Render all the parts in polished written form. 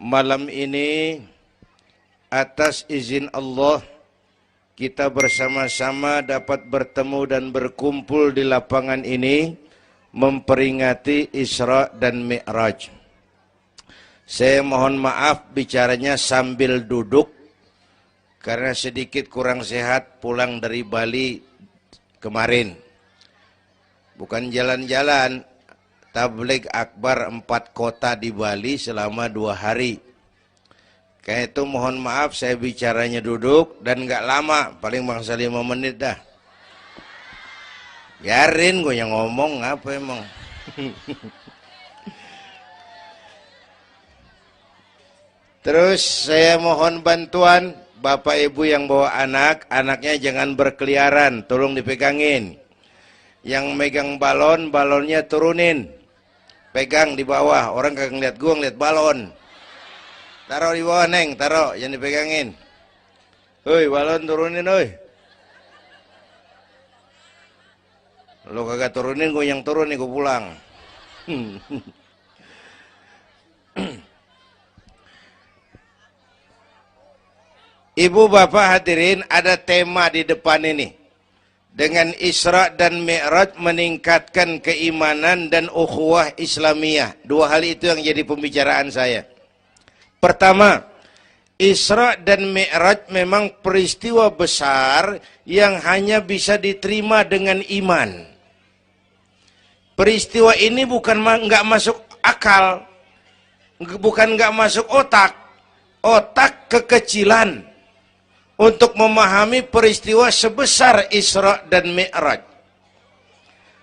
Malam ini atas izin Allah kita bersama-sama dapat bertemu dan berkumpul di lapangan ini memperingati Isra dan Mi'raj. Saya mohon maaf bicaranya sambil duduk karena sedikit kurang sehat pulang dari Bali kemarin. Bukan jalan-jalan, tabligh akbar 4 kota di Bali selama 2 hari. Kayak itu mohon maaf saya bicaranya duduk dan gak lama, paling bangsa 5 menit dah. Biarin gue yang ngomong apa emang. Terus saya mohon bantuan Bapak Ibu yang bawa anak, anaknya jangan berkeliaran, tolong dipegangin. Yang megang balon, balonnya turunin. Pegang di bawah, orang kagak ngeliat gua, ngeliat balon. Taruh di bawah, Neng, taruh, jangan dipegangin. Hoi, balon turunin, hoi. Lo kagak turunin, gua yang turun nih, gua pulang. Ibu bapak hadirin, ada tema di depan ini. Dengan Isra dan Mi'raj meningkatkan keimanan dan ukhuwah Islamiyah. 2 hal itu yang jadi pembicaraan saya. Pertama, Isra dan Mi'raj memang peristiwa besar yang hanya bisa diterima dengan iman. Peristiwa ini bukan nggak masuk akal, bukan nggak masuk otak. Otak kekecilan untuk memahami peristiwa sebesar Isra dan Mi'raj.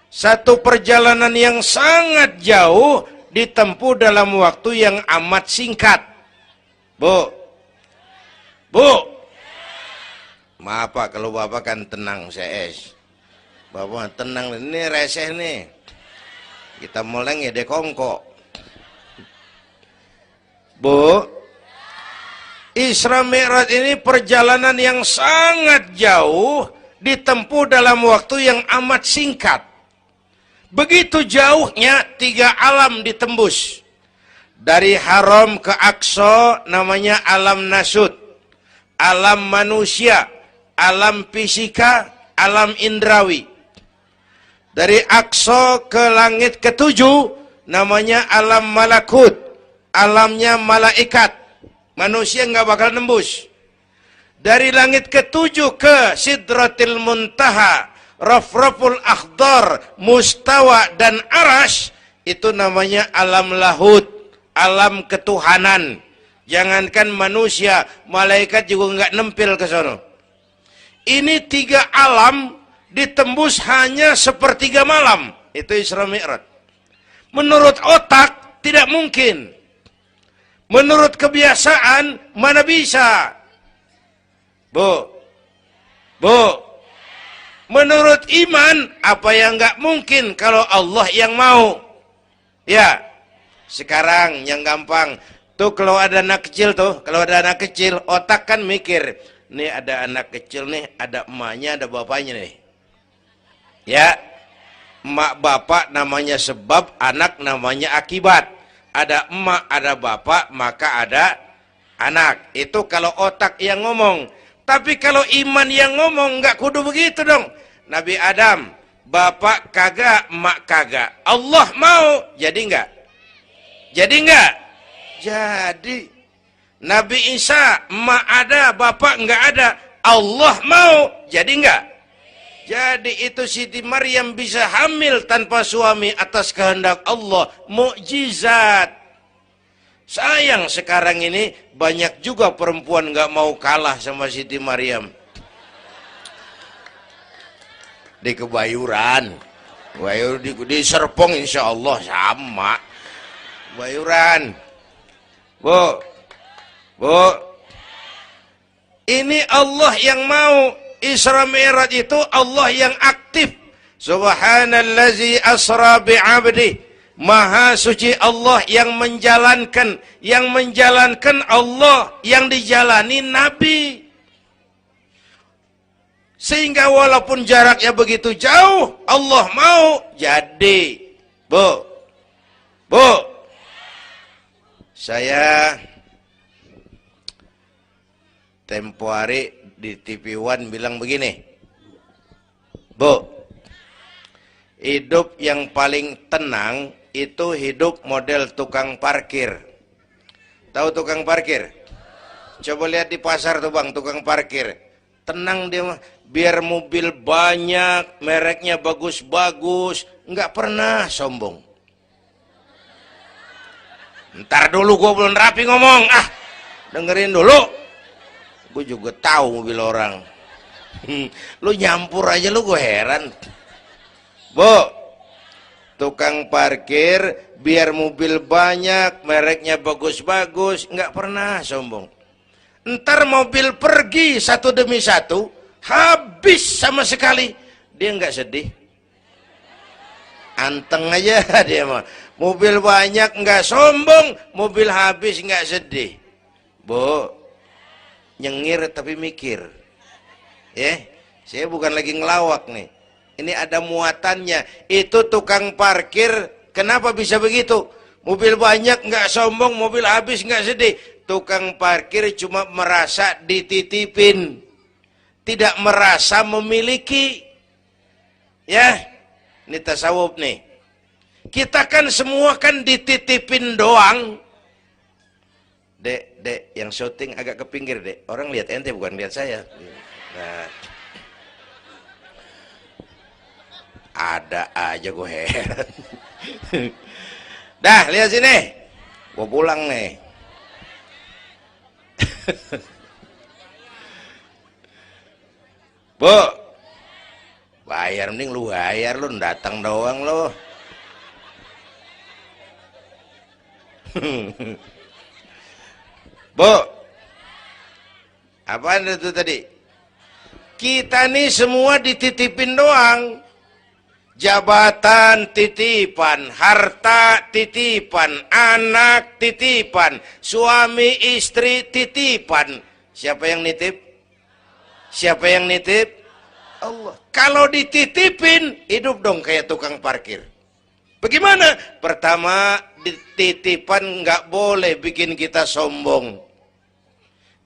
Satu perjalanan yang sangat jauh ditempuh dalam waktu yang amat singkat. Bu, maaf Pak, kalau Bapak kan tenang CS. Bapak tenang, ini reseh nih. Kita mulai ngede kongko. Bu, Isra Mi'raj ini perjalanan yang sangat jauh ditempuh dalam waktu yang amat singkat. Begitu jauhnya 3 alam ditembus. Dari Haram ke Aqsa namanya alam nasut, alam manusia, alam fisika, alam indrawi. Dari Aqsa ke langit ke-7 namanya alam malakut, alamnya malaikat. Manusia nggak bakal nembus. Dari langit ke-7 ke Sidratil Muntaha, Rafraful Akhdar, Mustawa dan Arash, itu namanya alam lahut, alam ketuhanan. Jangankan manusia, malaikat juga nggak nempel ke sono. Ini 3 alam ditembus hanya sepertiga malam. Itu Isra Mi'raj. Menurut otak tidak mungkin. Menurut kebiasaan, mana bisa? Bu, menurut iman, apa yang nggak mungkin kalau Allah yang mau? Ya, sekarang yang gampang. Tuh kalau ada anak kecil otak kan mikir. Nih ada anak kecil nih, ada emaknya, ada bapaknya nih. Ya, emak bapak namanya sebab, anak namanya akibat. Ada emak, ada bapak, maka ada anak. Itu kalau otak yang ngomong. Tapi kalau iman yang ngomong, nggak kudu begitu dong. Nabi Adam, bapak kagak, emak kagak. Allah mau, jadi nggak? Jadi nggak? Jadi. Nabi Isa, emak ada, bapak nggak ada. Allah mau, jadi nggak? Jadi itu Siti Maryam bisa hamil tanpa suami atas kehendak Allah. Mukjizat. Sayang sekarang ini banyak juga perempuan nggak mau kalah sama Siti Maryam. Di Kebayuran. Di Serpong insya Allah sama. Kebayuran. Bu. Ini Allah yang mau. Isra Mi'raj itu Allah yang aktif. Subhanallazi asra bi'abdi. Maha suci Allah yang menjalankan. Yang menjalankan Allah. Yang dijalani Nabi. Sehingga walaupun jaraknya begitu jauh, Allah mau jadi. Bu. Saya tempo hari di TV One bilang begini, Bu, hidup yang paling tenang itu hidup model tukang parkir. Tahu tukang parkir? Coba lihat di pasar tuh bang, tukang parkir. Tenang dia mah, biar mobil banyak, mereknya bagus-bagus, nggak pernah sombong. Ntar dulu gue belum rapi ngomong, dengerin dulu. Gue juga tahu mobil orang. Lu nyampur aja lu, gue heran. Bu, tukang parkir biar mobil banyak, mereknya bagus-bagus, nggak pernah sombong. Ntar mobil pergi satu demi satu, habis sama sekali, dia nggak sedih. Anteng aja dia mah. Mobil banyak nggak sombong, mobil habis nggak sedih. Bu, nyengir tapi mikir. Ya, saya bukan lagi ngelawak nih. Ini ada muatannya. Itu tukang parkir, kenapa bisa begitu? Mobil banyak nggak sombong, mobil habis nggak sedih. Tukang parkir cuma merasa dititipin, tidak merasa memiliki. Ya, ini tasawuf nih. Kita kan semua kan dititipin doang. Dek, yang syuting agak ke pinggir, Dek. Orang lihat ente bukan lihat saya. Nah. Ada aja gue heran. Dah, lihat sini. Gue pulang nih. Bu, bayar, mending lu bayar, lu datang doang lu. Bu, apaan itu tadi? Kita nih semua dititipin doang. Jabatan titipan, harta titipan, anak titipan, suami istri titipan. Siapa yang nitip? Siapa yang nitip? Allah. Kalau dititipin, hidup dong kayak tukang parkir. Bagaimana? Pertama, titipan nggak boleh bikin kita sombong.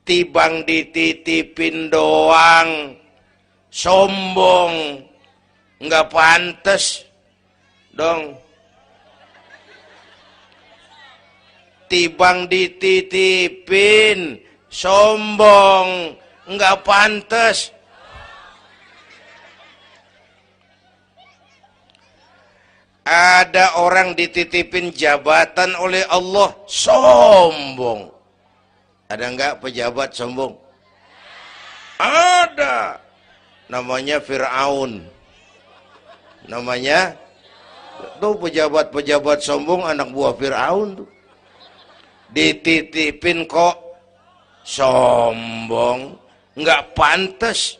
Tibang dititipin doang, sombong, nggak pantas dong. Tibang dititipin, sombong, nggak pantas. Ada orang dititipin jabatan oleh Allah, sombong. Ada enggak pejabat sombong? Ada. Namanya Fir'aun. Namanya, tuh pejabat-pejabat sombong, anak buah Fir'aun tuh. Dititipin kok sombong, enggak pantas.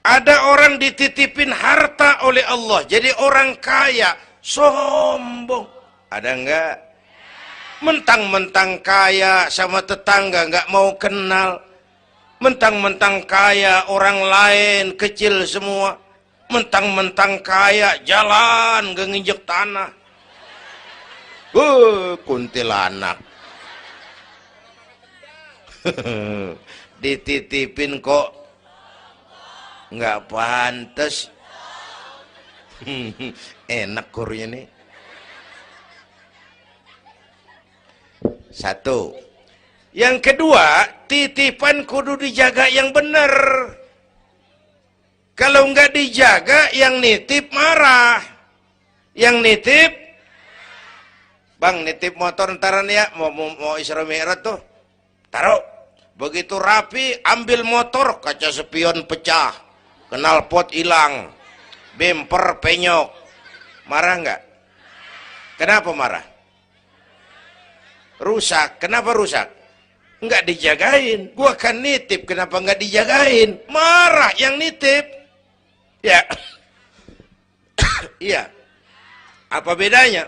Ada orang dititipin harta oleh Allah, jadi orang kaya, sombong. Ada enggak? Mentang-mentang kaya sama tetangga enggak mau kenal. Mentang-mentang kaya orang lain kecil semua. Mentang-mentang kaya jalan gak nginjek tanah. Kuntilanak. Dititipin kok nggak pantas. Enak kurnya nih. Satu. Yang kedua, titipan kudu dijaga yang benar. Kalau nggak dijaga, yang nitip marah. Yang nitip, bang nitip motor ntaran ya, mau Isra Mi'raj tuh, taruh. Begitu rapi, ambil motor, kaca spion pecah, knalpot hilang, bemper penyok. Marah nggak? Kenapa marah? Rusak. Kenapa rusak? Nggak dijagain. Gua kan nitip, kenapa nggak dijagain? Marah yang nitip. Ya. Iya. Apa bedanya?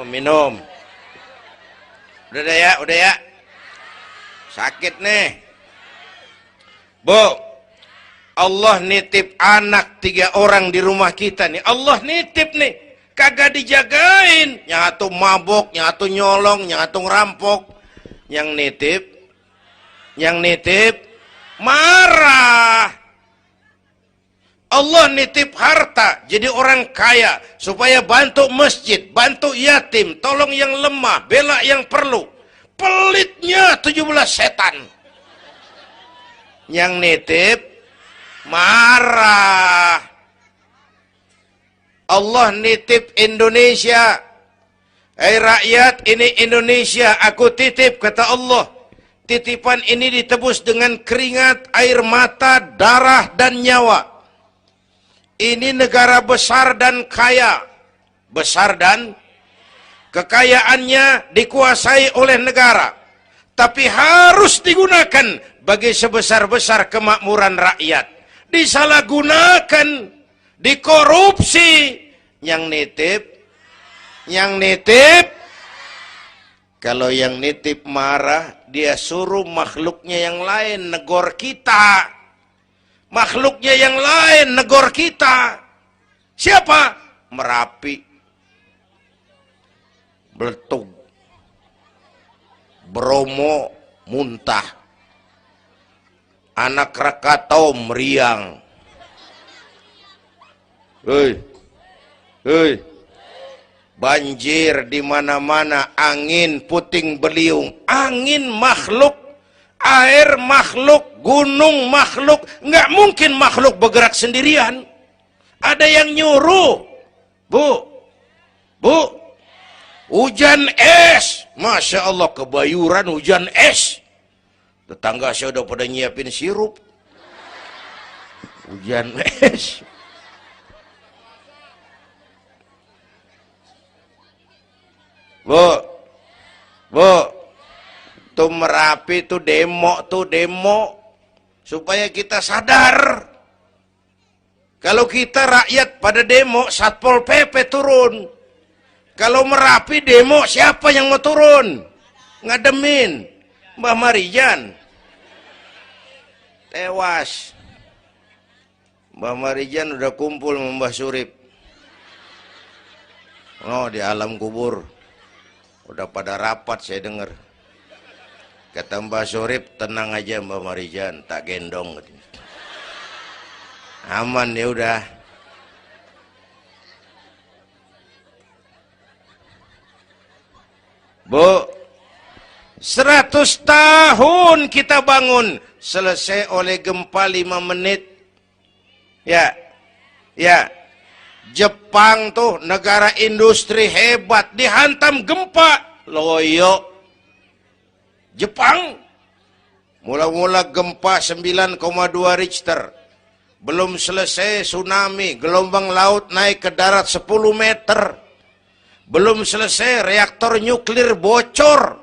Minum. Udah ya. Sakit nih. Bu, Allah nitip anak 3 orang di rumah kita nih. Allah nitip nih. Kagak dijagain. Nyatu mabok, nyatu nyolong, nyatu ngerampok. Yang nitip marah. Allah nitip harta jadi orang kaya supaya bantu masjid, bantu yatim, tolong yang lemah, bela yang perlu. Pelitnya 17 setan. Yang nitip marah. Allah nitip Indonesia. Hai rakyat, ini Indonesia aku titip, kata Allah. Titipan ini ditebus dengan keringat, air mata, darah, dan nyawa. Ini negara besar dan kaya. Besar dan kekayaannya dikuasai oleh negara. Tapi harus digunakan bagi sebesar-besar kemakmuran rakyat. Disalahgunakan, dikorupsi. Yang nitip, kalau yang nitip marah, dia suruh makhluknya yang lain negor kita. Makhluknya yang lain negor kita. Siapa? Merapi, Beletung, Bromo, muntah. Anak Krakatau meriang. Hei. Banjir di mana-mana, angin puting beliung, angin makhluk, air makhluk, gunung makhluk. Nggak mungkin makhluk bergerak sendirian. Ada yang nyuruh. Bu, hujan es. Masya Allah, kebayuran hujan es. Tetangga saya udah pada nyiapin sirup. Hujan es. Bu, tuh Merapi tuh demo, supaya kita sadar. Kalau kita rakyat pada demo, Satpol PP turun. Kalau Merapi demo, siapa yang mau turun? Ngademin. Mbah Marijan tewas. Mbah Marijan udah kumpul sama Mbah Surip. Oh, di alam kubur. Udah pada rapat saya dengar. Kata Mbah Surip, tenang aja Mbah Marijan, tak gendong. Aman ya udah. Bu, 100 tahun kita bangun, selesai oleh gempa 5 menit. Ya. Jepang tuh negara industri hebat, dihantam gempa, loyo. Jepang mula-mula gempa 9,2 Richter. Belum selesai tsunami, gelombang laut naik ke darat 10 meter. Belum selesai reaktor nuklir bocor.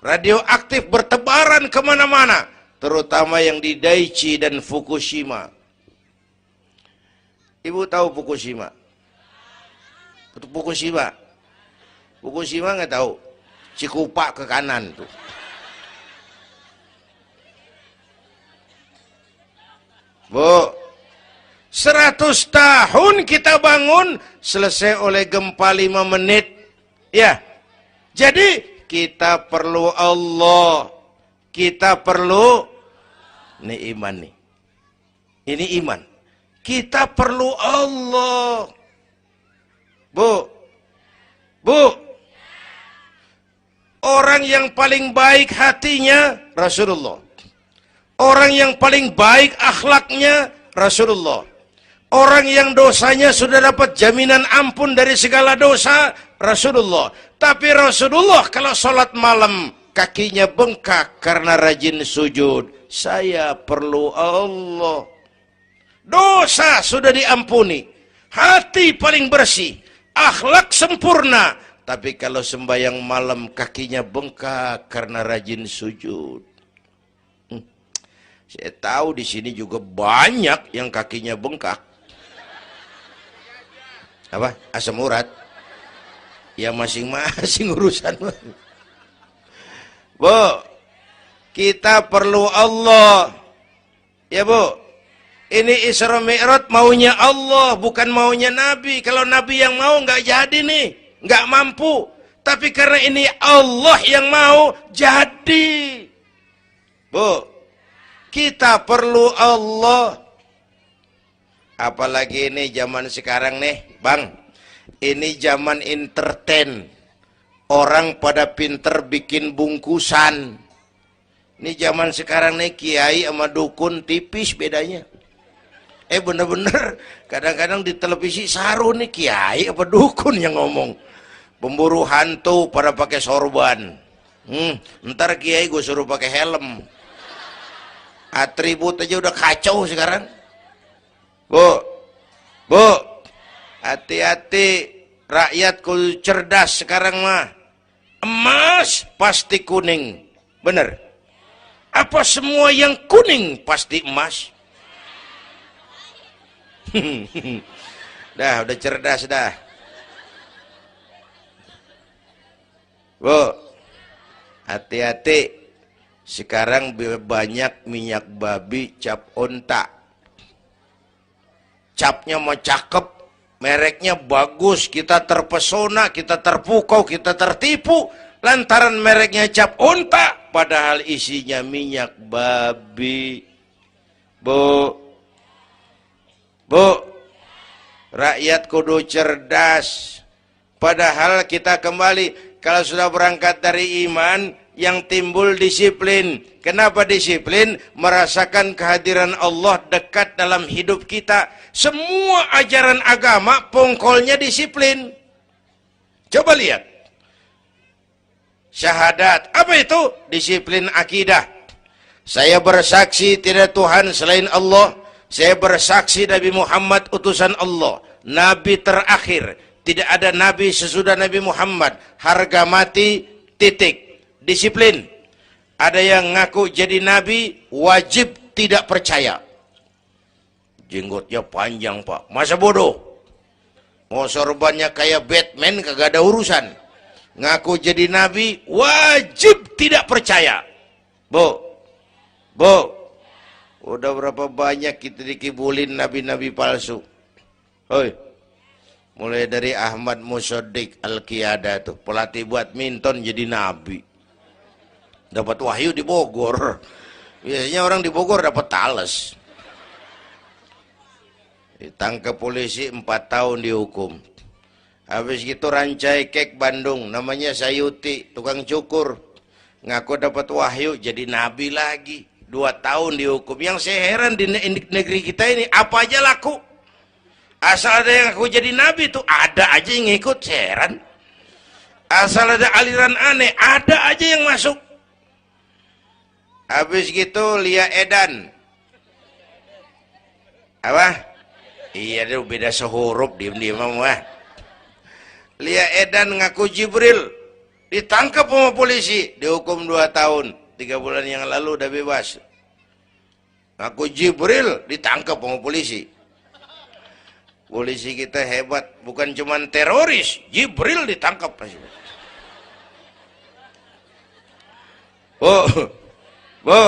Radioaktif bertebaran kemana-mana, terutama yang di Daiichi dan Fukushima. Ibu tahu Fukushima? Fukushima nggak tahu. Cikupa ke kanan tuh. Bu, 100 tahun kita bangun, selesai oleh gempa 5 menit. Ya, jadi kita perlu Allah. Kita perlu, ini iman nih. Ini iman. Kita perlu Allah. Bu, orang yang paling baik hatinya Rasulullah. Orang yang paling baik akhlaknya Rasulullah. Orang yang dosanya sudah dapat jaminan ampun dari segala dosa Rasulullah. Tapi Rasulullah kalau sholat malam kakinya bengkak karena rajin sujud. Saya perlu Allah. Dosa sudah diampuni, hati paling bersih, akhlak sempurna. Tapi kalau sembahyang malam kakinya bengkak karena rajin sujud. Saya tahu di sini juga banyak yang kakinya bengkak. Apa? Asam urat? Ya masing-masing urusan. Bu, kita perlu Allah. Ya Bu. Ini Isra Mi'raj maunya Allah, bukan maunya Nabi. Kalau Nabi yang mau nggak jadi nih, nggak mampu. Tapi karena ini Allah yang mau, jadi. Bu, kita perlu Allah. Apalagi ini zaman sekarang nih, Bang. Ini zaman entertain. Orang pada pinter bikin bungkusan. Ini zaman sekarang nih, kiai sama dukun tipis bedanya. Bener-bener kadang-kadang di televisi saru nih, kiai apa dukun yang ngomong. Pemburu hantu pada pakai sorban. Ntar kiai gue suruh pakai helm. Atribut aja udah kacau sekarang. Bu, hati-hati, rakyat kudu cerdas sekarang mah. Emas pasti kuning, bener. Apa semua yang kuning pasti emas? Udah cerdas dah. Bu, hati-hati. Sekarang banyak minyak babi cap onta. Capnya mau cakep, mereknya bagus, kita terpesona, kita terpukau, kita tertipu lantaran mereknya cap onta, padahal isinya minyak babi. Bu, rakyat kudu cerdas. Padahal kita kembali, kalau sudah berangkat dari iman, yang timbul disiplin. Kenapa disiplin? Merasakan kehadiran Allah dekat dalam hidup kita. Semua ajaran agama pongkolnya disiplin. Coba lihat. Syahadat, apa itu? Disiplin akidah. Saya bersaksi tidak Tuhan selain Allah. Saya bersaksi Nabi Muhammad utusan Allah, Nabi terakhir. Tidak ada Nabi sesudah Nabi Muhammad. Harga mati, titik. Disiplin. Ada yang ngaku jadi Nabi, wajib tidak percaya. Jenggotnya panjang Pak, masa bodoh. Mau sorbannya kayak Batman, kagak ada urusan. Ngaku jadi Nabi, wajib tidak percaya. Bu, udah berapa banyak kita dikibulin nabi-nabi palsu. Hoi, mulai dari Ahmad Musaddiq Al-Qiyada tuh, pelatih badminton jadi nabi. Dapat wahyu di Bogor. Biasanya orang di Bogor dapat tales. Ditangkap polisi 4 tahun dihukum. Habis gitu Rancai Kek Bandung, namanya Sayuti, tukang cukur. Ngaku dapat wahyu jadi nabi lagi. 2 tahun dihukum. Yang saya heran di negeri kita ini, apa aja laku. Asal ada yang aku jadi nabi tuh, ada aja yang ngikut, saya heran. Asal ada aliran aneh, ada aja yang masuk. Habis gitu Lia Edan. Apa? Iya dia beda sehuruf, diem-diem mah. Lia Edan ngaku Jibril. Ditangkap sama polisi, dihukum 2 tahun. 3 bulan yang lalu udah bebas. Ngaku Jibril, ditangkap sama polisi. Polisi kita hebat, bukan cuman teroris, Jibril ditangkap. Bu,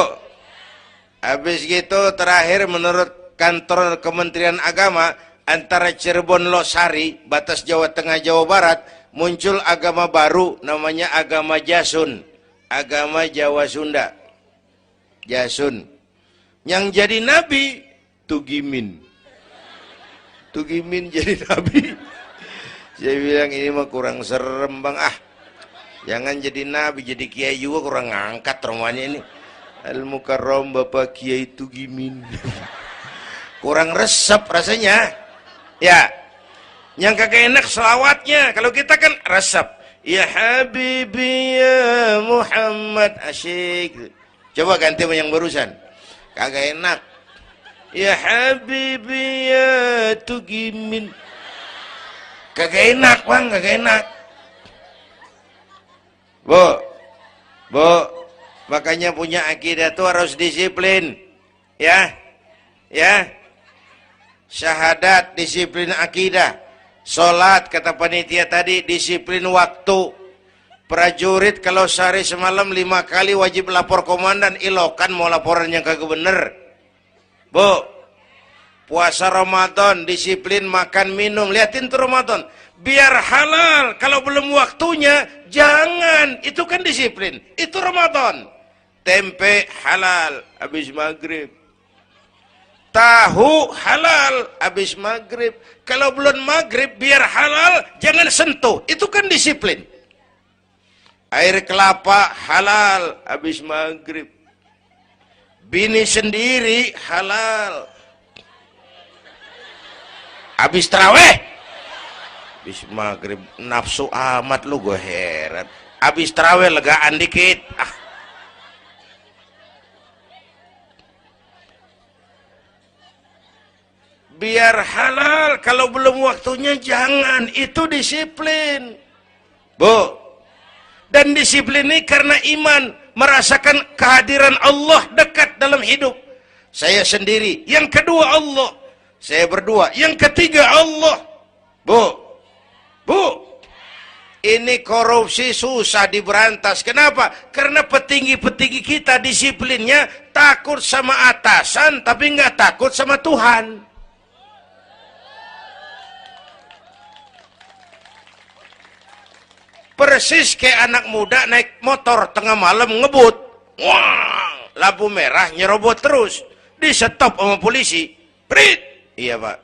habis gitu terakhir menurut kantor Kementerian Agama, antara Cirebon Losari, batas Jawa Tengah Jawa Barat, muncul agama baru namanya agama Jasun, agama Jawa Sunda. Jasun. Yang jadi nabi Tugimin. Tugimin jadi nabi. Saya bilang ini mah kurang serem Bang, jangan jadi nabi, jadi kiai juga kurang ngangkat rumahnya ini. Al-Mukarram Bapak Kiai Tugimin. Kurang resep rasanya. Ya. Yang kagak enak selawatnya. Kalau kita kan resep. Ya Habibi ya Muhammad, asyik. Coba ganti yang barusan. Kagak enak. Ya Habibi ya Tugimin. Kagak enak Bang, kagak enak. Bu, makanya punya akidah itu harus disiplin. Ya. Syahadat, disiplin akidah. Sholat, kata panitia tadi, disiplin waktu. Prajurit kalau sehari semalam 5 kali wajib lapor komandan. Ilokan mau laporan yang kagak bener. Bu, Puasa Ramadan, disiplin makan minum. Liatin tuh Ramadan. Biar halal. Kalau belum waktunya, jangan. Itu kan disiplin. Itu Ramadan. Tempe halal, habis maghrib. Tahu halal, habis maghrib. Kalau belum maghrib, biar halal, jangan sentuh. Itu kan disiplin. Air kelapa halal, habis maghrib. Bini sendiri halal. Habis taraweh, habis maghrib nafsu amat lu, gue heran. Habis taraweh legaan dikit. Biar halal, kalau belum waktunya jangan. Itu disiplin, Bu. Dan disiplin ini karena iman, merasakan kehadiran Allah dekat dalam hidup. Saya sendiri, yang kedua Allah. Saya berdua, yang ketiga Allah. Bu, ini korupsi susah diberantas. Kenapa? Karena petinggi-petinggi kita disiplinnya takut sama atasan, tapi nggak takut sama Tuhan. Persis kayak anak muda naik motor tengah malam ngebut. Wah, lampu merah nyerobot terus. Di stop sama polisi. Prit. Iya Pak.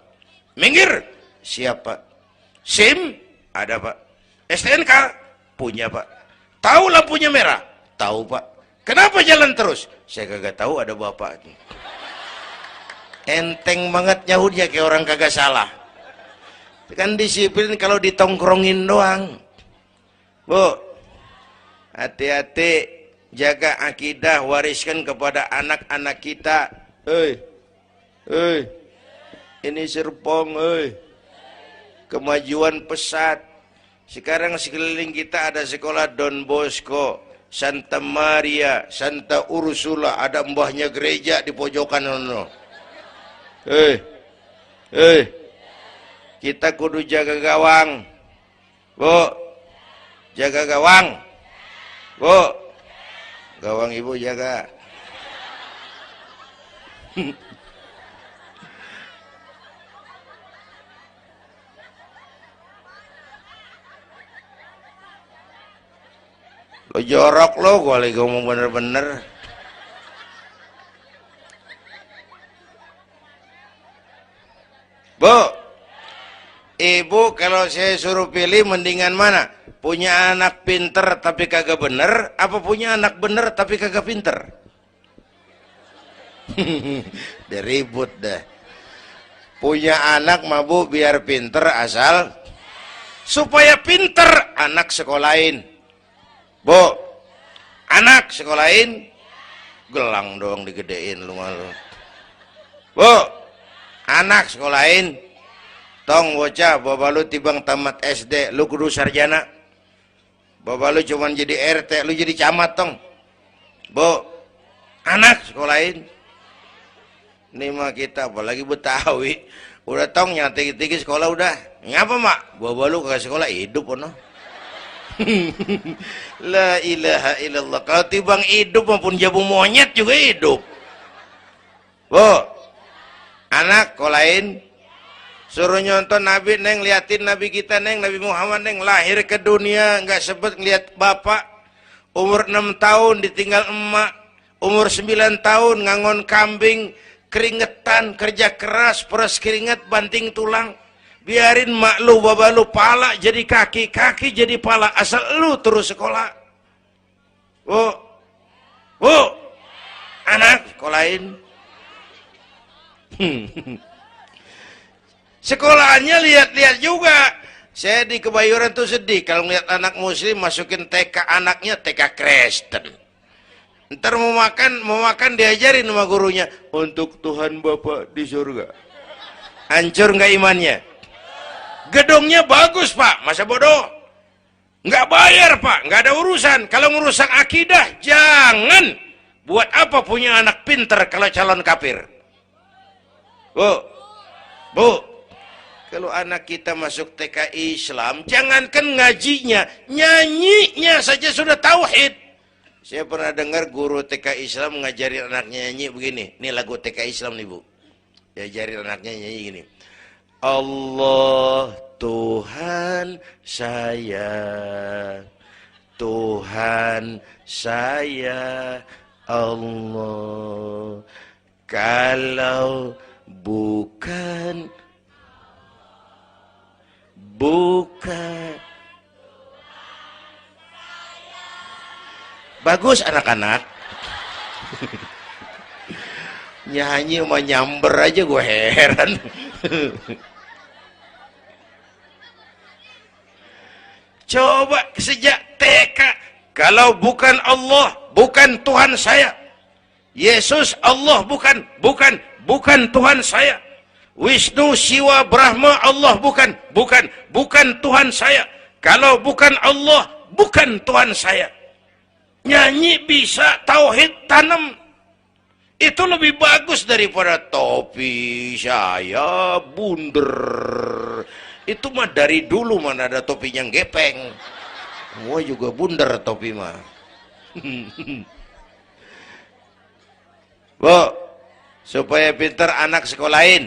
Minggir. Siap Pak. SIM? Ada Pak. STNK? Punya Pak. Tahu lampunya merah? Tahu Pak. Kenapa jalan terus? Saya kagak tahu, ada bapak. Enteng banget nyahutnya kayak orang kagak salah. Kan disiplin kalau ditongkrongin doang. Bu, hati-hati, jaga akidah, wariskan kepada anak-anak kita. Ini Serpong, kemajuan pesat. Sekarang sekeliling kita ada sekolah Don Bosco, Santa Maria, Santa Ursula, ada mbahnya gereja di pojokan sana. Kita kudu jaga gawang, Bu. Jaga gawang, Bu. Gawang ibu jaga. Lo jorok lo, gue lagi ngomong bener-bener. Bu, ibu kalau saya suruh pilih mendingan mana? Punya anak pinter tapi kagak bener, apa punya anak bener tapi kagak pinter? Udah ribut dah. Punya anak mah Bu biar pinter, asal supaya pinter anak sekolahin. Bu, anak sekolahin, gelang doang digedein lu malu. Bu, anak sekolahin, tong bocah, bapak lu tibang tamat SD, lu kudu sarjana. Bapak lu cuman jadi RT, lu jadi camat tong. Bu, anak sekolahin. Ini mah kita apalagi Betawi, udah tong nyantik-tinggi sekolah udah. Ngapa mak? Bapak lu ke sekolah hidup ono. La ilaha illallah. Kalau tibang hidup maupun jabu monyet juga hidup. Bu, anak sekolahin. Suruh nyonton Nabi neng, liatin Nabi kita neng, Nabi Muhammad neng, lahir ke dunia nggak sebet ngeliat bapak, umur 6 tahun ditinggal emak, umur 9 tahun ngangon kambing, keringetan, kerja keras, peras keringet, banting tulang, biarin mak lu, bapak lu, pala jadi kaki, kaki jadi pala, asal lu terus sekolah. Bu, anak sekolahin. Sekolahannya lihat-lihat juga. Saya di Kebayoran tuh sedih kalau ngeliat anak muslim masukin TK, anaknya TK Kristen. Ntar mau makan diajarin sama gurunya, untuk Tuhan Bapa di surga. Hancur nggak imannya? Gedungnya bagus Pak, masa bodoh? Nggak bayar Pak, nggak ada urusan. Kalau ngerusak akidah, jangan. Buat apa punya anak pinter kalau calon kafir? Bu, kalau anak kita masuk TK Islam, jangankan ngajinya, nyanyinya saja sudah tauhid. Saya pernah dengar guru TK Islam ngajarin anaknya nyanyi begini. Ini lagu TK Islam nih Bu. Diajarin anaknya nyanyi gini. Allah Tuhan saya, Tuhan saya Allah. Kalau bukan bagus anak-anak. Nyanyi sama nyamber aja gue heran. Coba sejak TK, kalau bukan Allah, bukan Tuhan saya. Yesus Allah bukan Tuhan saya. Wisnu, Siwa, Brahma, Allah bukan Tuhan saya. Kalau bukan Allah, bukan Tuhan saya. Nyanyi bisa, tauhid tanam. Itu lebih bagus daripada topi saya bunder. Itu mah dari dulu mana ada topi yang gepeng. Semua juga bunder topi mah. Bu, supaya pinter anak sekolahin.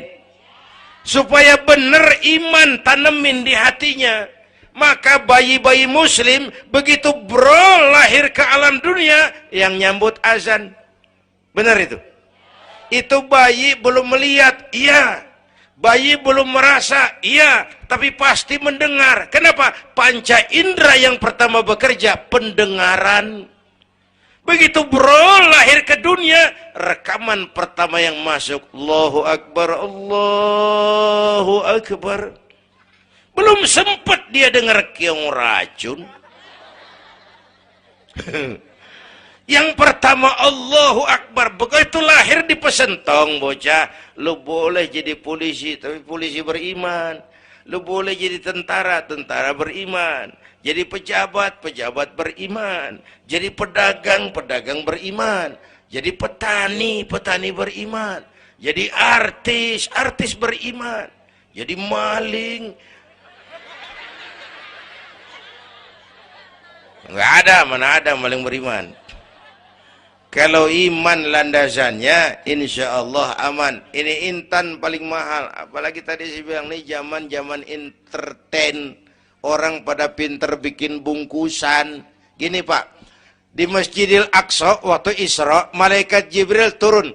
Supaya bener iman tanemin di hatinya. Maka bayi-bayi muslim begitu bro lahir ke alam dunia yang nyambut azan. Benar itu? Itu bayi belum melihat, iya. Bayi belum merasa, iya. Tapi pasti mendengar. Kenapa? Panca indera yang pertama bekerja, pendengaran. Begitu bro lahir ke dunia, rekaman pertama yang masuk, Allahu Akbar, Allahu Akbar. Belum sempat dia dengar keong racun. Yang pertama Allahu Akbar. Begitu lahir dipesentong bocah, lu boleh jadi polisi, tapi polisi beriman. Lu boleh jadi tentara, tentara beriman. Jadi pejabat, pejabat beriman. Jadi pedagang, pedagang beriman. Jadi petani, petani beriman. Jadi artis, artis beriman. Jadi maling. Enggak ada, mana ada maling beriman. Kalau iman landasannya, insya Allah aman. Ini intan paling mahal. Apalagi tadi saya bilang, ini zaman entertain. Orang pada pinter bikin bungkusan. Gini Pak, di Masjidil Aqsa waktu Isra, malaikat Jibril turun.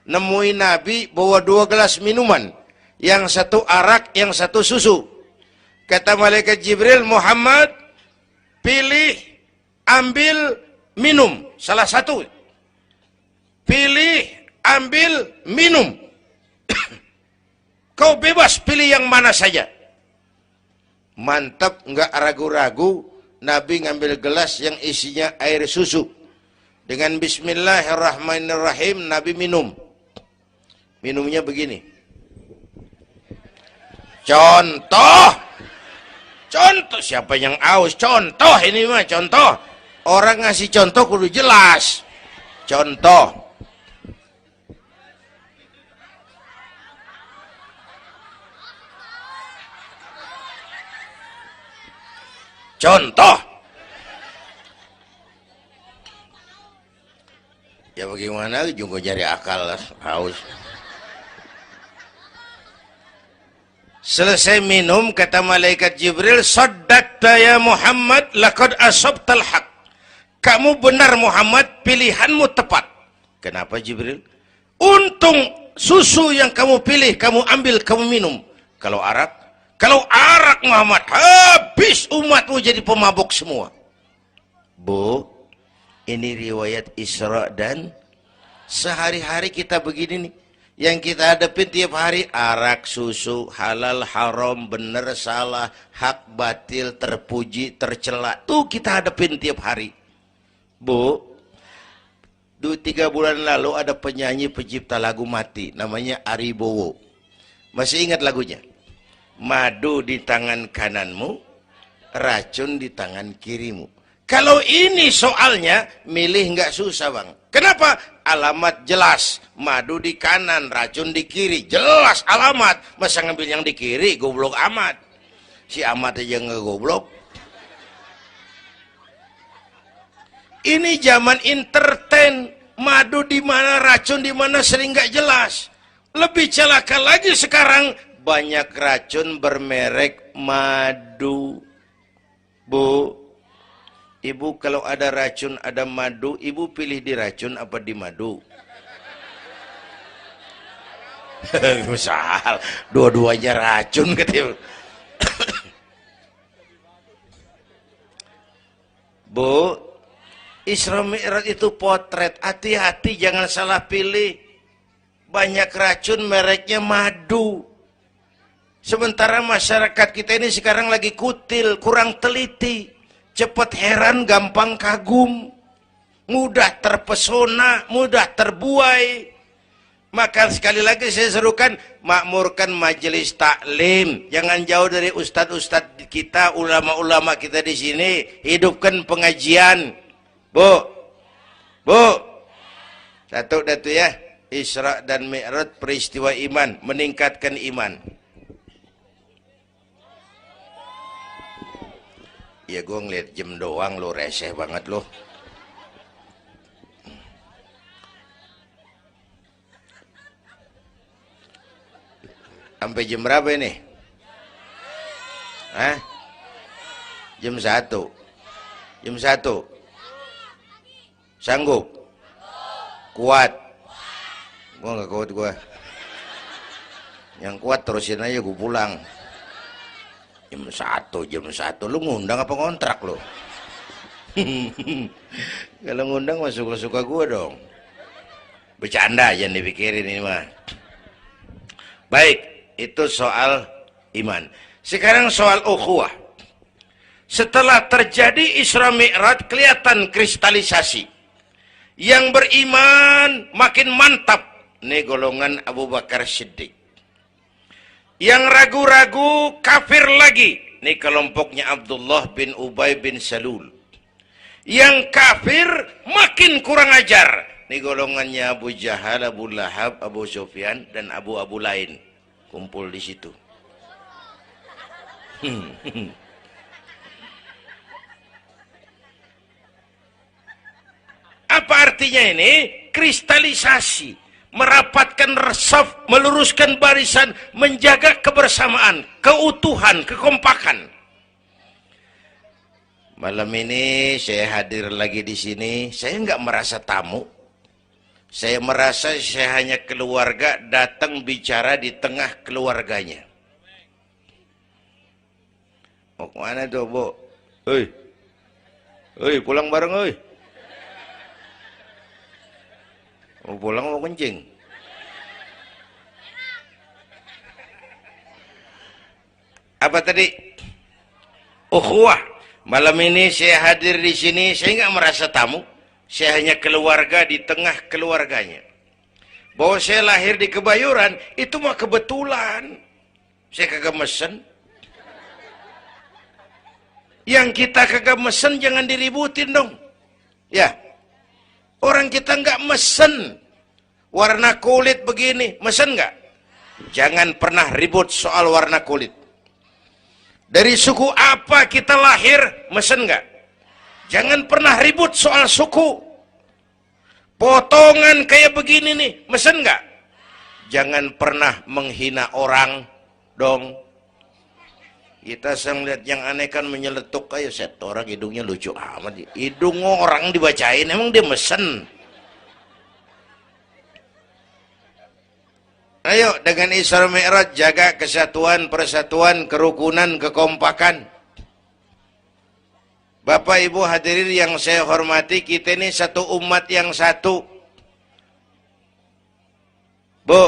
Nemuin Nabi bawa 2 gelas minuman. Yang satu arak, yang satu susu. Kata malaikat Jibril, Muhammad, pilih, ambil, minum. Salah satu. Pilih, ambil, minum. Kau bebas pilih yang mana saja. Mantap, enggak ragu-ragu. Nabi ngambil gelas yang isinya air susu. Dengan bismillahirrahmanirrahim, Nabi minum. Minumnya begini. Contoh. Contoh, siapa yang aus? Contoh ini mah, contoh. Orang ngasih contoh kudu jelas. Contoh. Contoh. Ya bagaimana juga cari akal lah, haus. Selesai minum, kata malaikat Jibril, Saddaqta ya Muhammad, laqad asabtal haq. Kamu benar Muhammad, pilihanmu tepat. Kenapa Jibril? Untung susu yang kamu pilih, kamu ambil, kamu minum. Kalau arak Muhammad, habis umatmu jadi pemabuk semua. Bu, ini riwayat Isra dan sehari-hari kita begini nih. Yang kita hadapin tiap hari, arak, susu, halal, haram, benar, salah, hak, batil, terpuji, tercela. Tuh kita hadapin tiap hari. Bu, 3 bulan lalu ada penyanyi pencipta lagu mati, namanya Ari Bowo. Masih ingat lagunya? Madu di tangan kananmu, racun di tangan kirimu. Kalau ini soalnya, milih nggak susah bang. Kenapa? Alamat jelas. Madu di kanan, racun di kiri. Jelas alamat. Masa ngambil yang di kiri, goblok amat. Si amat aja nggak goblok. Ini zaman entertain. Madu di mana, racun di mana sering nggak jelas. Lebih celaka lagi sekarang, banyak racun bermerek madu. Bu, ibu kalau ada racun, ada madu, ibu pilih di racun apa di madu? Misal, dua-duanya racun gitu. Bu, Isra Mi'raj itu potret, hati-hati jangan salah pilih. Banyak racun mereknya madu. Sementara masyarakat kita ini sekarang lagi kutil, kurang teliti, cepat heran, gampang kagum, mudah terpesona, mudah terbuai. Maka sekali lagi saya serukan, makmurkan majelis taklim, jangan jauh dari ustadz-ustadz kita, ulama-ulama kita di sini, hidupkan pengajian. Bu, satu datu ya, Isra dan Mi'raj peristiwa iman, meningkatkan iman. Ya gue ngeliat jam doang, lo reseh banget lo. Sampai jam berapa ini? Hah? Jam 1. Jam 1. Sanggup? Kuat? Gua nggak kuat gua. Yang kuat terusin aja, gua pulang. Jam 1. Lu ngundang apa ngontrak lu? Kalau ngundang mah suka-suka gua dong. Bercanda, jangan dipikirin ini mah. Baik, itu soal iman. Sekarang soal ukhuwah. Setelah terjadi Isra Mi'raj, kelihatan kristalisasi. Yang beriman makin mantap. Ini golongan Abu Bakar Siddiq. Yang ragu-ragu kafir lagi. Ini kelompoknya Abdullah bin Ubay bin Salul. Yang kafir makin kurang ajar. Ini golongannya Abu Jahal, Abu Lahab, Abu Sufyan, dan Abu lain. Kumpul di situ. Apa artinya ini? Kristalisasi. Merapatkan resaf, meluruskan barisan, menjaga kebersamaan, keutuhan, kekompakan. Malam ini saya hadir lagi di sini. Saya nggak merasa tamu. Saya merasa saya hanya keluarga datang bicara di tengah keluarganya. Mau kemana tuh, Bu? Hei, pulang bareng, hei. Mau pulang mau kencing? Apa tadi? Ukhuwah. Malam ini saya hadir di sini, saya nggak merasa tamu. Saya hanya keluarga di tengah keluarganya. Bahwa saya lahir di Kebayoran, itu mah kebetulan. Saya kagak mesen. Yang kita kagak mesen jangan diributin dong. Ya. Orang kita nggak mesen. Warna kulit begini, mesen nggak? Jangan pernah ribut soal warna kulit. Dari suku apa kita lahir, mesen nggak? Jangan pernah ribut soal suku. Potongan kayak begini nih, mesen nggak? Jangan pernah menghina orang dong. Kita sering lihat yang aneh kan menyeletuk kayak set orang hidungnya lucu amat. Hidung orang dibacain, emang dia mesen? Ayo dengan Isra Mi'raj jaga kesatuan, persatuan, kerukunan, kekompakan. Bapak Ibu hadirin yang saya hormati, kita ini satu umat yang satu. Bu,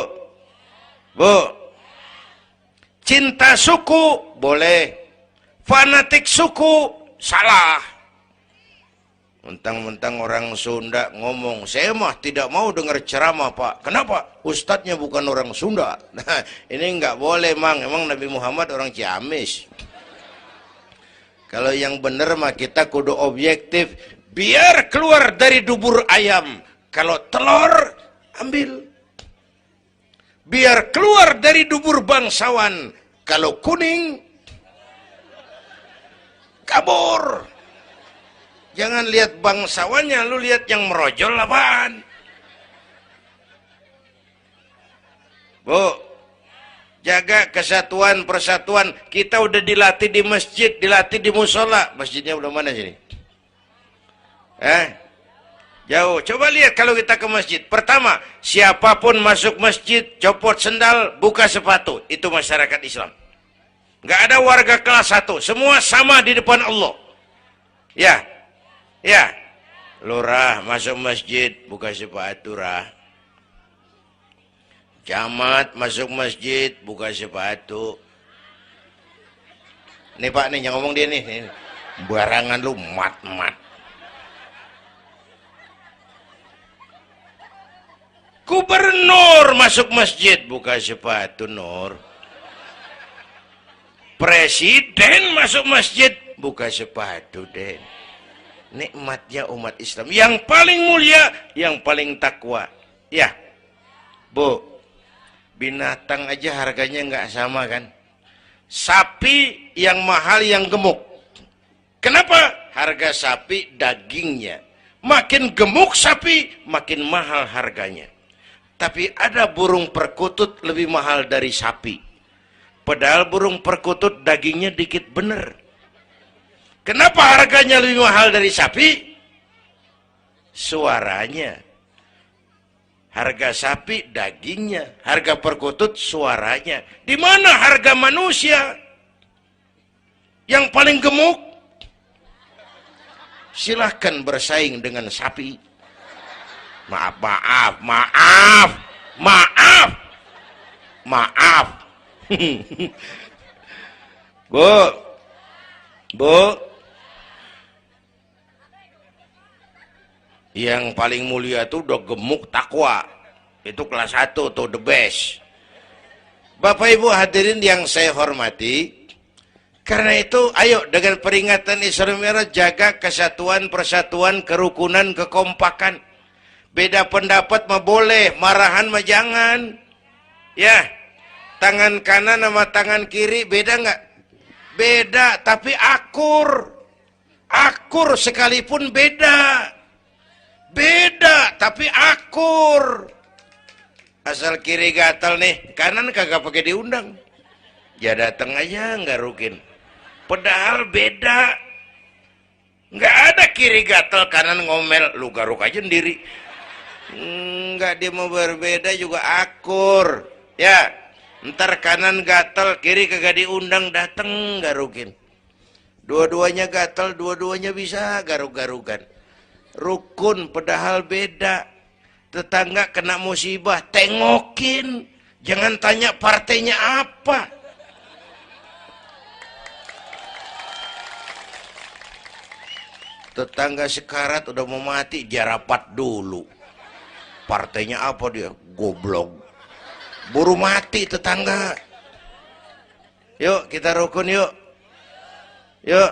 cinta suku boleh, fanatik suku salah. Mentang-mentang orang Sunda ngomong, saya mah tidak mau dengar ceramah Pak. Kenapa? Ustadznya bukan orang Sunda. Nah, ini nggak boleh Mang. Emang Nabi Muhammad orang Ciamis. Kalau yang benar mah kita kudu objektif. Biar keluar dari dubur ayam. Kalau telur, ambil. Biar keluar dari dubur bangsawan. Kalau kuning, kabur. Jangan lihat bangsawannya, lu lihat yang merojol apaan. Bu, jaga kesatuan persatuan. Kita udah dilatih di masjid, dilatih di musola. Masjidnya udah mana sini? Jauh. Coba lihat kalau kita ke masjid. Pertama, siapapun masuk masjid, copot sendal, buka sepatu. Itu masyarakat Islam. Nggak ada warga kelas 1. Semua sama di depan Allah. Ya. Ya. Lurah masuk masjid, buka sepatu, rah. Camat masuk masjid, buka sepatu. Nih Pak, nih yang ngomong dia nih. Barangan lu mat-mat. Gubernur masuk masjid, buka sepatu, Nur. Presiden masuk masjid, buka sepatu, Den. Nikmatnya umat Islam. Yang paling mulia, yang paling takwa. Ya, Bu, binatang aja harganya nggak sama kan? Sapi yang mahal yang gemuk. Kenapa? Harga sapi dagingnya. Makin gemuk sapi, makin mahal harganya. Tapi ada burung perkutut lebih mahal dari sapi. Padahal burung perkutut dagingnya dikit bener. Kenapa harganya lebih mahal dari sapi? Suaranya. Harga sapi dagingnya, harga perkutut suaranya. Di mana harga manusia? Yang paling gemuk? Silahkan bersaing dengan sapi. Maaf. Bu, yang paling mulia tuh udah gemuk takwa. Itu kelas 1 tuh the best. Bapak Ibu hadirin yang saya hormati, karena itu ayo dengan peringatan Isra Mi'raj jaga kesatuan, persatuan, kerukunan, kekompakan. Beda pendapat mah boleh, marahan mah jangan. Ya, tangan kanan sama tangan kiri beda nggak? Beda, tapi akur. Akur sekalipun beda. Beda, tapi akur. Asal kiri gatal nih, kanan kagak pakai diundang. Ya datang aja nggak rukin. Padahal beda. Nggak ada kiri gatal, kanan ngomel. Lu garuk aja sendiri. Nggak, dia mau berbeda juga akur. Ya, ntar kanan gatal, kiri kagak diundang, dateng garukin. Dua-duanya gatal, dua-duanya bisa garuk-garukan. Rukun padahal beda. Tetangga kena musibah, tengokin. Jangan tanya partainya apa. Tetangga sekarat udah mau mati, jarapat dulu. Partainya apa dia? Goblok. Buru mati tetangga. Yuk kita rukun yuk. Yuk.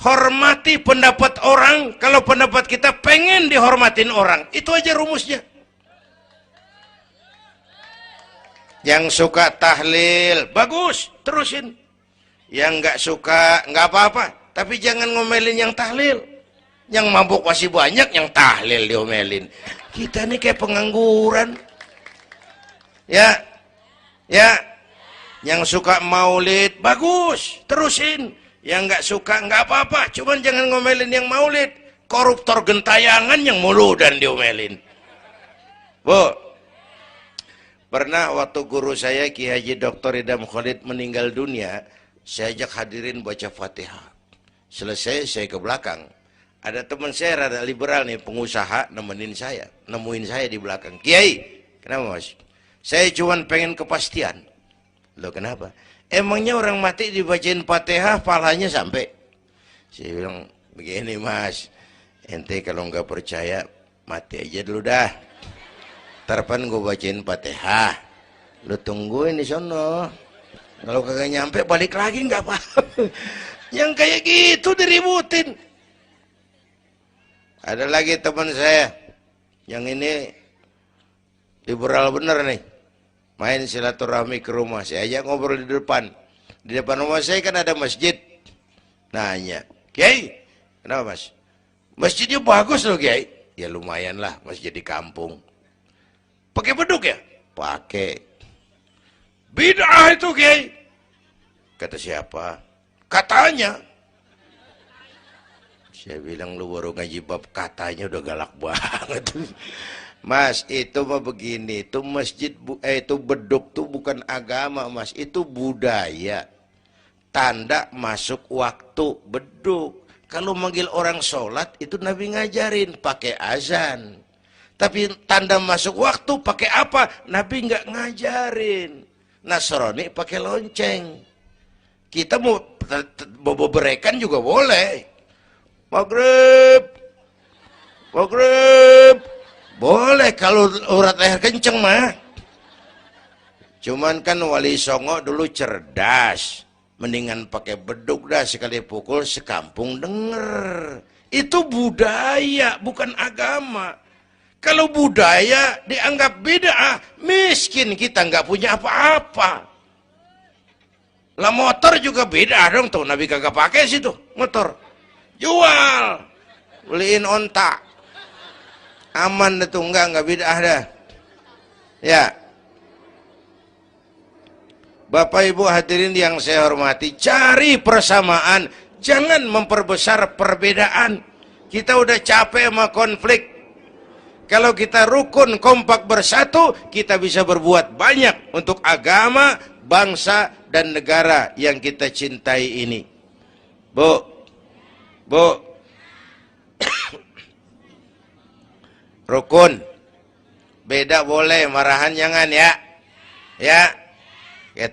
Hormati pendapat orang. Kalau pendapat kita pengen dihormatin orang. Itu aja rumusnya. Yang suka tahlil, bagus, terusin. Yang nggak suka, nggak apa-apa. Tapi jangan ngomelin yang tahlil. Yang mabuk masih banyak, yang tahlil diomelin. Kita nih kayak pengangguran. Ya, ya. Yang suka maulid, bagus, terusin. Yang nggak suka, nggak apa-apa. Cuman jangan ngomelin yang maulid. Koruptor gentayangan yang mulu dan diomelin. Bu, pernah waktu guru saya Ki Haji Dr. Idham Khalid meninggal dunia, saya ajak hadirin baca Fatihah. Selesai saya ke belakang. Ada teman saya rada liberal nih, pengusaha, nemuin saya di belakang. Kiai, kenapa Mas? Saya cuma pengen kepastian. Loh kenapa? Emangnya orang mati dibacain Fatihah, pahalanya sampai? Saya bilang, begini Mas, ente kalau nggak percaya, mati aja dulu dah. Tarpan gue bacain Fatihah. Lu tungguin di sono. Kalau kagak nyampe, balik lagi nggak apa-apa. Yang kayak gitu diributin. Ada lagi teman saya, yang ini liberal bener nih, main silaturahmi ke rumah. Saya ajak ngobrol di depan. Di depan rumah saya kan ada masjid. Nanya, Kiai, kenapa Mas? Masjidnya bagus loh Kiai. Ya lumayan lah, masjid di kampung. Pakai beduk ya? Pakai. Bid'ah itu Kiai. Kata siapa? Katanya. Saya bilang lu baru ngaji bab katanya udah galak banget. Mas, itu mah begini, itu masjid itu beduk tuh bukan agama, Mas, itu budaya. Tanda masuk waktu beduk. Kalau manggil orang sholat itu Nabi ngajarin pakai azan. Tapi tanda masuk waktu pakai apa? Nabi nggak ngajarin. Nasrani pakai lonceng. Kita mau bobo berekan juga boleh. Maghrib, maghrib, boleh kalau urat leher kenceng mah. Cuman kan Wali Songo dulu cerdas, mendingan pakai beduk dah, sekali pukul sekampung denger. Itu budaya, bukan agama. Kalau budaya dianggap bid'ah, miskin kita nggak punya apa-apa. Lah motor juga bid'ah dong tuh, Nabi kagak pakai situ motor. Jual, beliin onta, aman itu enggak bid'ah dah. Ya, Bapak Ibu hadirin yang saya hormati, cari persamaan, jangan memperbesar perbedaan. Kita udah capek sama konflik. Kalau kita rukun kompak bersatu, kita bisa berbuat banyak untuk agama, bangsa dan negara yang kita cintai ini. Bu, rukun, beda boleh, marahan jangan ya, ya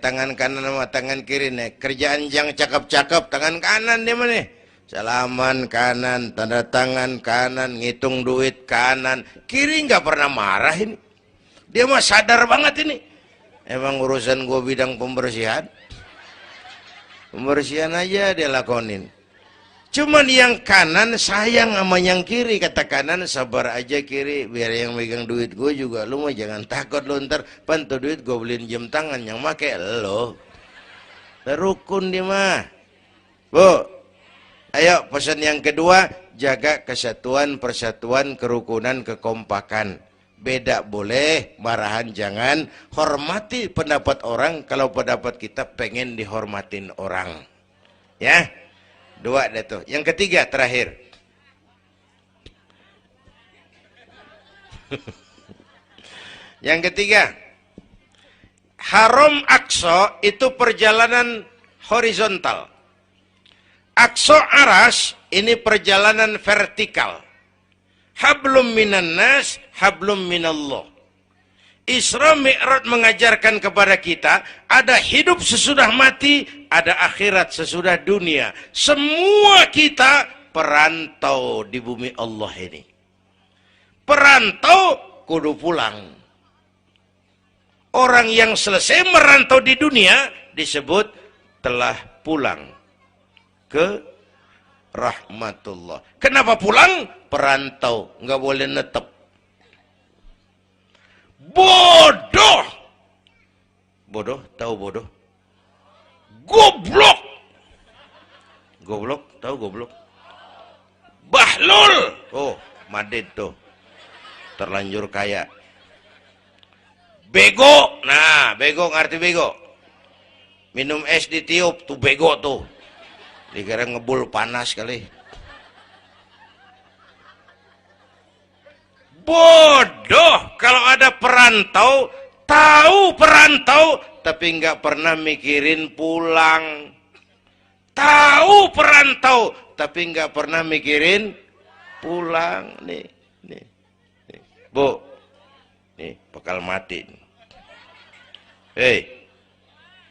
tangan kanan sama tangan kiri nih, kerjaan yang cakep-cakep, tangan kanan dia mana nih, salaman kanan, tanda tangan kanan, ngitung duit kanan, kiri nggak pernah marah ini, dia mah sadar banget ini, emang urusan gua bidang pembersihan aja dia lakonin. Cuman yang kanan sayang sama yang kiri, kata kanan sabar aja kiri, biar yang megang duit gue juga, lu mah jangan takut lu ntar pantu duit gue beliin jam tangan yang make lo. Rukun dia mah. Bu, ayo pesan yang kedua, jaga kesatuan, persatuan, kerukunan, kekompakan. Beda boleh, marahan jangan, hormati pendapat orang kalau pendapat kita pengen dihormatin orang. Ya. Dua dah tuh. Yang ketiga terakhir. Yang ketiga, Haram Aqsa itu perjalanan horizontal. Aqsa Aras ini perjalanan vertikal. Hablum minan nas, hablum minallah. Isra Mi'raj mengajarkan kepada kita ada hidup sesudah mati, ada akhirat sesudah dunia. Semua kita perantau di bumi Allah ini. Perantau kudu pulang. Orang yang selesai merantau di dunia disebut telah pulang ke rahmatullah. Kenapa pulang? Perantau, nggak boleh netep. Bodoh. Bodoh, tahu bodoh? Goblok. Goblok, tahu goblok? Bahlul. Oh, Madid tuh. Terlanjur kaya. Bego. Nah, bego ngerti bego? Minum es ditiup tuh bego tuh. Dikira ngebul panas kali. Bodoh kalau ada perantau, tahu perantau, tapi nggak pernah mikirin pulang. Tahu perantau, tapi nggak pernah mikirin pulang. Nih. Bu, nih bakal mati. Hei,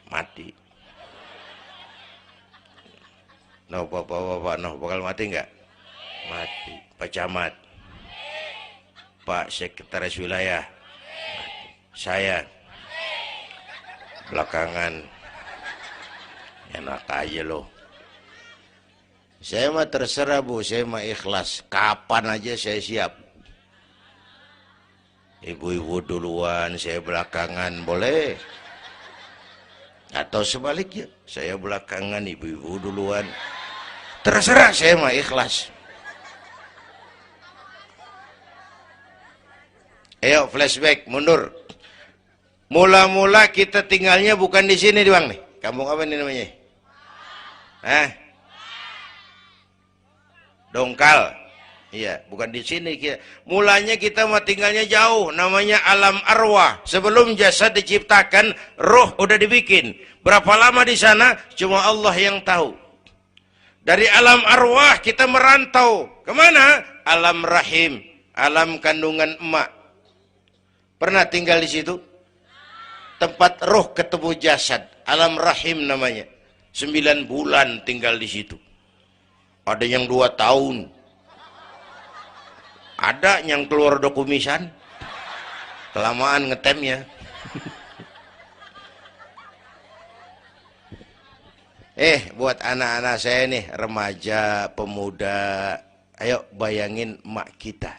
mati. No, bapak, no, bakal mati nggak? Mati. Pak Camat. Pak Sekretaris Wilayah, saya belakangan enak aja loh. Saya mah terserah Bu, saya mah ikhlas. Kapan aja saya siap. Ibu-ibu duluan, saya belakangan, boleh. Atau sebaliknya, saya belakangan, ibu-ibu duluan. Terserah, saya mah ikhlas. Ayo flashback, mundur. Mula-mula kita tinggalnya bukan di sini Bang nih. Kampung apa ini namanya? Dongkal. Iya, bukan di sini kita. Mulanya kita mah tinggalnya jauh, namanya alam arwah. Sebelum jasad diciptakan, roh udah dibikin. Berapa lama di sana? Cuma Allah yang tahu. Dari alam arwah kita merantau. Kemana? Alam rahim, alam kandungan emak. Pernah tinggal di situ? Tempat roh ketemu jasad, alam rahim namanya. 9 bulan tinggal di situ. Ada yang 2 tahun. Ada yang keluar udah kumisan. Kelamaan ngetemnya. Buat anak-anak saya nih, remaja, pemuda, ayo bayangin emak kita.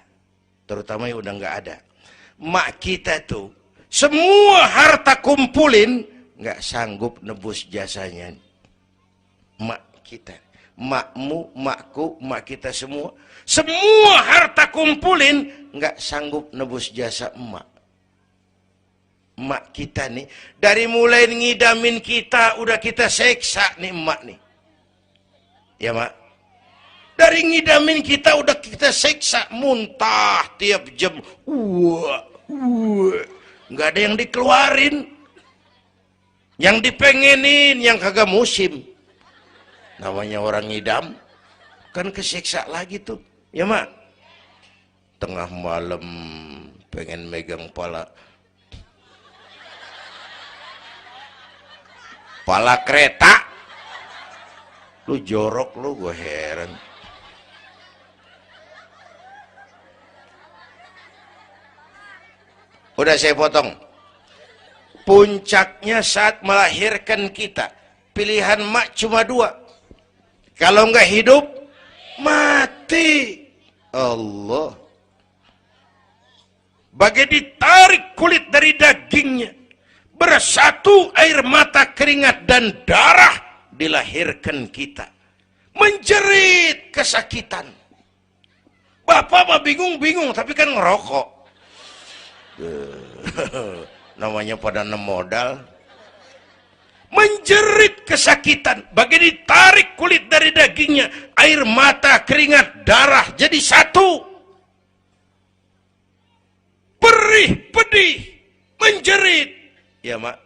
Terutama yang udah nggak ada. Emak kita tuh, semua harta kumpulin, nggak sanggup nebus jasanya. Emak kita. Makmu, makku, mak kita semua harta kumpulin nggak sanggup nebus jasa emak. Emak kita nih dari mulai ngidamin kita udah kita seksa nih emak nih. Ya mak. Dari ngidamin kita udah kita seksa, muntah tiap jam. Nggak ada yang dikeluarin. Yang dipengenin yang kagak musim. Namanya orang ngidam kan kesiksa lagi tuh, ya mak. Tengah malam pengen megang pala kereta, lu jorok lu, gue heran. Udah saya potong. Puncaknya saat melahirkan kita, pilihan mak cuma 2. Kalau enggak hidup, mati. Allah. Bagai ditarik kulit dari dagingnya. Bersatu air mata, keringat, dan darah. Dilahirkan kita. Menjerit kesakitan. Bapak mah bingung-bingung, tapi kan ngerokok. Namanya pada modal. Menjerit kesakitan, bagai ditarik kulit dari dagingnya, air mata, keringat, darah jadi satu. Perih, pedih, menjerit. Ya mak.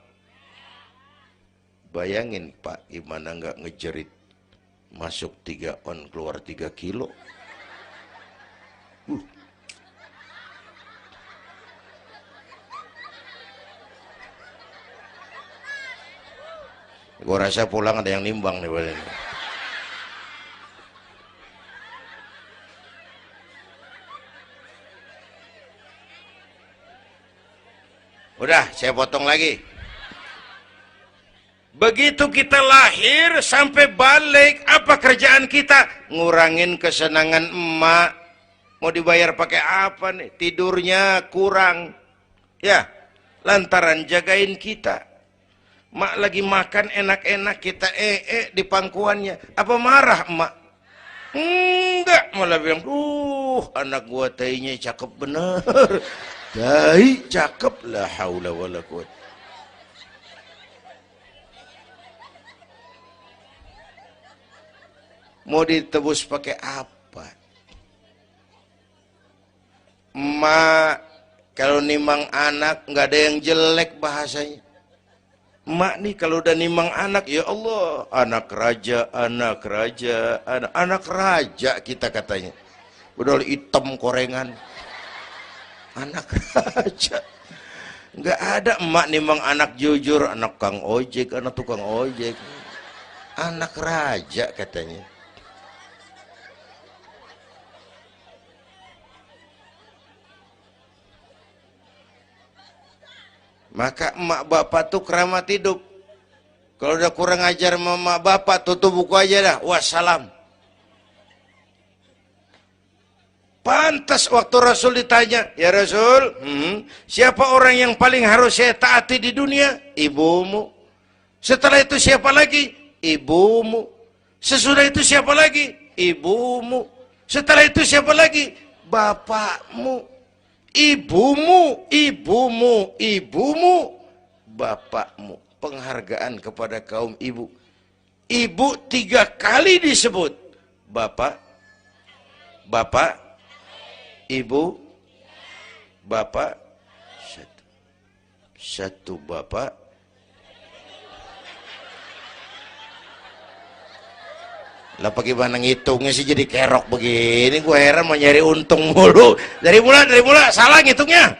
Bayangin Pak, gimana nggak ngejerit. Masuk 3 on, keluar 3 kilo. Gue rasa pulang ada yang nimbang nih. Udah, saya potong lagi. Begitu kita lahir sampai balik, apa kerjaan kita? Ngurangin kesenangan emak. Mau dibayar pakai apa nih? Tidurnya kurang. Ya, lantaran jagain kita. Mak lagi makan enak-enak, kita di pangkuannya. Apa marah emak? Enggak, malah bilang, anak gua tainya cakep bener. Tai cakep, la haula wala quwwata. Mau ditebus pakai apa? Emak kalau nimang anak nggak ada yang jelek bahasanya. Emak nih kalau udah nimang anak, ya Allah, anak raja, anak raja kita katanya. Udah hitam korengan. Anak raja. Nggak ada emak nimang anak jujur, anak kang ojek, anak tukang ojek. Anak raja katanya. Maka emak bapak tuh keramat hidup. Kalau udah kurang ajar sama emak bapak, tutup buku aja dah. Wassalam. Pantas waktu Rasul ditanya, ya Rasul, siapa orang yang paling harus saya taati di dunia? Ibumu. Setelah itu siapa lagi? Ibumu. Sesudah itu siapa lagi? Ibumu. Setelah itu siapa lagi? Bapakmu. Ibumu, ibumu, ibumu. bapakmu. Penghargaan kepada kaum ibu. Ibu 3 kali disebut. Bapak, bapak, ibu, bapak, satu bapak. Lah bagaimana ngitungnya sih jadi kerok begini? Gue heran, mau nyari untung mulu. Dari mula salah ngitungnya.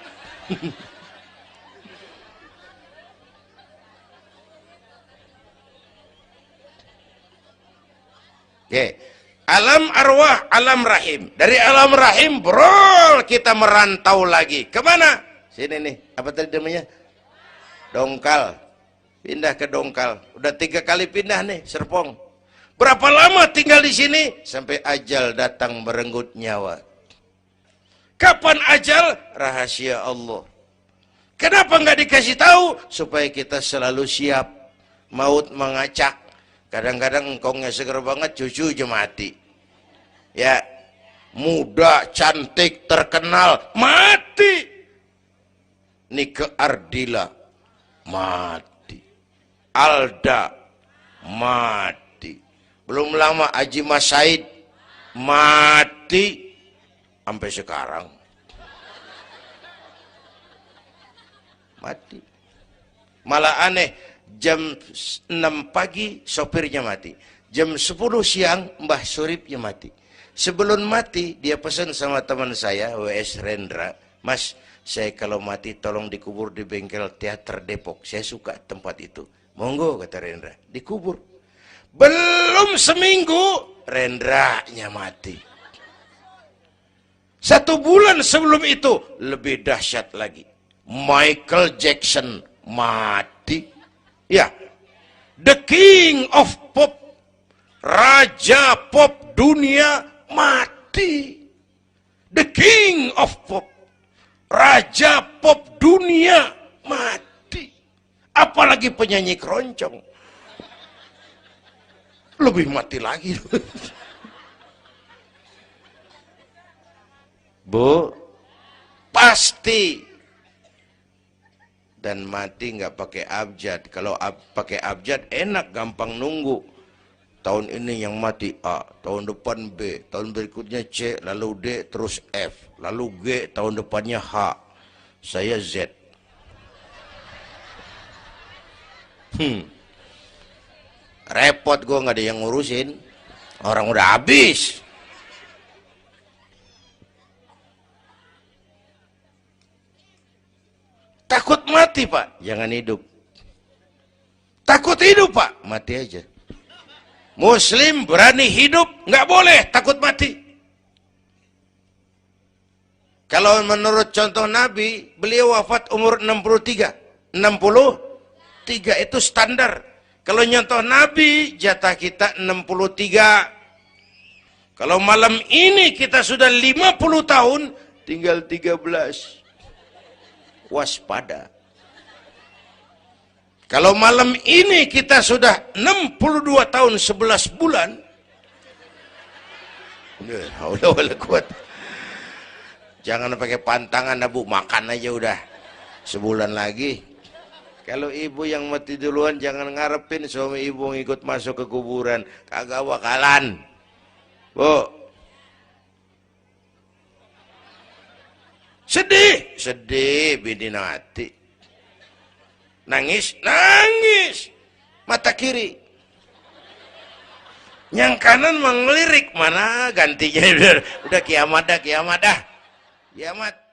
Oke. Alam arwah, alam rahim. Dari alam rahim, brol, kita merantau lagi. Kemana? Sini nih, apa tadi namanya? Dongkal. Pindah ke Dongkal. Udah 3 kali pindah nih, Serpong. Berapa lama tinggal di sini? Sampai ajal datang merenggut nyawa. Kapan ajal? Rahasia Allah. Kenapa nggak dikasih tahu? Supaya kita selalu siap. Maut mengacak. Kadang-kadang engkongnya seger banget, cucu aja mati. Ya, muda, cantik, terkenal, mati. Nike Ardila, mati. Alda, mati. Belum lama Haji Mas Said, mati. Sampai sekarang. Mati. Malah aneh. Jam 6 pagi sopirnya mati. Jam 10 siang Mbah Suripnya mati. Sebelum mati dia pesan sama teman saya W.S. Rendra, Mas, saya kalau mati tolong dikubur di bengkel teater Depok. Saya suka tempat itu. Monggo, kata Rendra. Dikubur. Belum seminggu Rendranya mati. 1 bulan sebelum itu lebih dahsyat lagi. Michael Jackson mati. Ya, the king of pop, raja pop dunia mati. The king of pop, raja pop dunia mati. Apalagi penyanyi keroncong, lebih mati lagi. Bu, pasti. Dan mati nggak pakai abjad. Kalau pakai abjad enak, gampang nunggu. Tahun ini yang mati A, tahun depan B, tahun berikutnya C, lalu D, terus F, lalu G, tahun depannya H. Saya Z. Repot gue, nggak ada yang ngurusin. Orang udah habis. Takut mati, Pak? Jangan hidup. Takut hidup, Pak? Mati aja. Muslim berani hidup, nggak boleh takut mati. Kalau menurut contoh Nabi, beliau wafat umur 63. 63 itu standar. Kalau nyontoh Nabi, jatah kita 63. Kalau malam ini kita sudah 50 tahun, tinggal 13. Waspada. Kalau malam ini kita sudah 62 tahun 11 bulan, udah kuat. Jangan pakai pantangan, Bu, makan aja udah. Sebulan lagi. Kalau ibu yang mati duluan, jangan ngarepin suami ibu ngikut masuk ke kuburan, kagak bakalan. Bu, sedih bini mati. Nangis, mata kiri. Yang kanan mengelirik, mana gantinya udah kiamat dah. Kiamat.